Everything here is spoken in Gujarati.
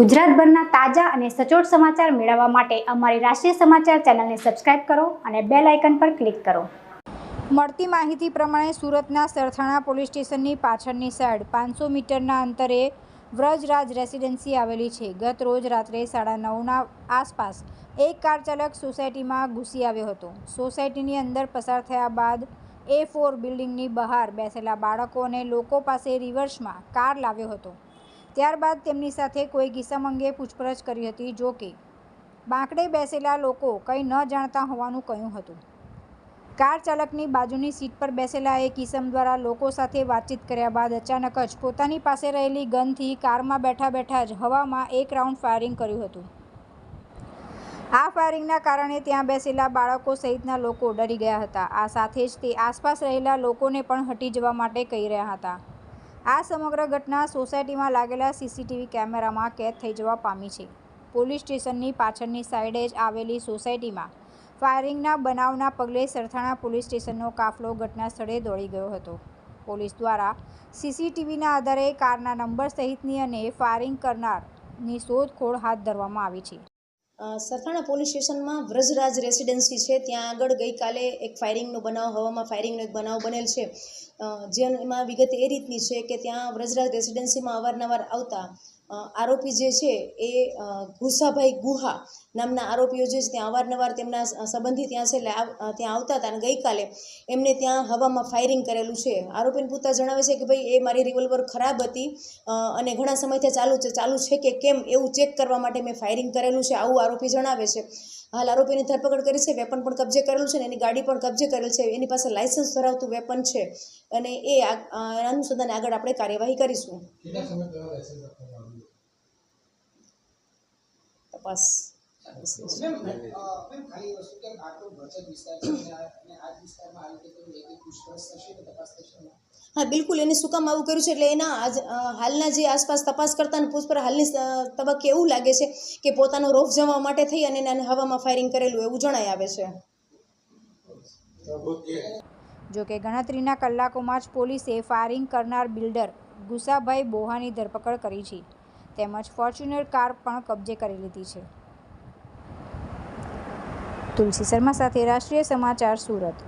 ગુજરાતભરના તાજા અને સચોટ સમાચાર મેળવવા માટે અમારી રાષ્ટ્રીય સમાચાર ચેનલને સબસ્ક્રાઇબ કરો અને બેલ આઇકન પર ક્લિક કરો। મળતી માહિતી પ્રમાણે સુરતના સરથાણા પોલીસ સ્ટેશનની પાછળની સાઈડ 500 મીટરના અંતરે વ્રજરાજ રેસિડેન્સી આવેલી છે। ગત રોજ રાત્રે 9:30ના આસપાસ એક કાર ચાલક સોસાયટીમાં ઘૂસી આવ્યો હતો। સોસાયટીની અંદર પસાર થયા બાદ A4 બિલ્ડિંગની બહાર બેસેલા બાળકો અને લોકો પાસે રિવર્સમાં કાર લાવ્યો હતો। ત્યારબાદ તેમની સાથે કોઈ કિસ્સા અંગે પૂછપરછ કરી હતી, જો કે બાંકડે બેસેલા લોકો કંઈ ન જાણતા હોવાનું કહ્યું હતું। કાર ચાલકની બાજુની સીટ પર બેસેલા એક કિસ્સમ દ્વારા લોકો સાથે વાતચીત કર્યા બાદ અચાનક જ પોતાની પાસે રહેલી ગનથી કારમાં બેઠા જ હવામાં એક રાઉન્ડ ફાયરિંગ કર્યું હતું। આ ફાયરિંગના કારણે ત્યાં બેસેલા બાળકો સહિતના લોકો ડરી ગયા હતા। આ સાથે જ તે આસપાસ રહેલા લોકોને પણ હટી જવા માટે કહી રહ્યા હતા। આ સમગ્ર ઘટના સોસાયટીમાં લાગેલા સીસીટીવી કેમેરામાં કેદ થઈ જવા પામી છે। પોલીસ સ્ટેશનની પાછળની સાઈડે જ આવેલી સોસાયટીમાં ફાયરિંગના બનાવના પગલે સરથાણા પોલીસ સ્ટેશનનો કાફલો ઘટના સ્થળે દોડી ગયો હતો। પોલીસ દ્વારા સીસીટીવીના આધારે કારના નંબર સહિતની અને ફાયરિંગ કરનારની શોધખોળ હાથ ધરવામાં આવી છે। સરથાણા પોલીસ સ્ટેશનમાં વ્રજરાજ રેસિડેન્સી છે, ત્યાં આગળ ગઈકાલે એક ફાયરિંગનો બનાવ, હવામાં ફાયરિંગનો એક બનાવ બનેલ છે। જેમાં વિગત એ રીતની છે કે ત્યાં વ્રજરાજ રેસિડેન્સીમાં અવારનવાર આવતા આરોપી જે છે એ ઘુસાભાઈ ગુહા નામના આરોપીઓ જે છે ત્યાં અવારનવાર તેમના સંબંધી ત્યાં છે એટલે ત્યાં આવતા હતા, અને ગઈકાલે એમને ત્યાં હવામાં ફાયરિંગ કરેલું છે। આરોપીને પૂછતા જણાવે છે કે ભાઈ એ મારી રિવોલ્વર ખરાબ હતી અને ઘણા સમયથી ચાલુ છે કે કેમ એવું ચેક કરવા માટે મેં ફાયરિંગ કરેલું છે, આવું આરોપી જણાવે છે। હાલ આરોપીની ધરપકડ કરી છે, વેપન પણ કબજે કરેલું છે અને એની ગાડી પણ કબજે કરેલ છે। એની પાસે લાયસન્સ ધરાવતું વેપન છે અને એ અનુસંધાને આગળ આપણે કાર્યવાહી કરીશું। તપાસ હા, બિલકુલ। એને શું કામ આવું કર્યું છે એટલે એના હાલના જે આસપાસ તપાસ કરતા પૂછપરછ હાલની તબક્કે એવું લાગે છે કે પોતાનો રોફ જમવા માટે થઈ અને એને હવામાં ફાયરિંગ કરેલું એવું જણાઈ આવે છે। જો કે ગણતરીના કલાકોમાં જ પોલીસે ફાયરિંગ કરનાર બિલ્ડર ગુસાભાઈ બોહાની ધરપકડ કરી છે, તેમજ ફોર્ચ્યુનર કાર પણ કબજે કરી લીધી છે। તુલસી શર્મા સાથે રાષ્ટ્રીય સમાચાર, સુરત।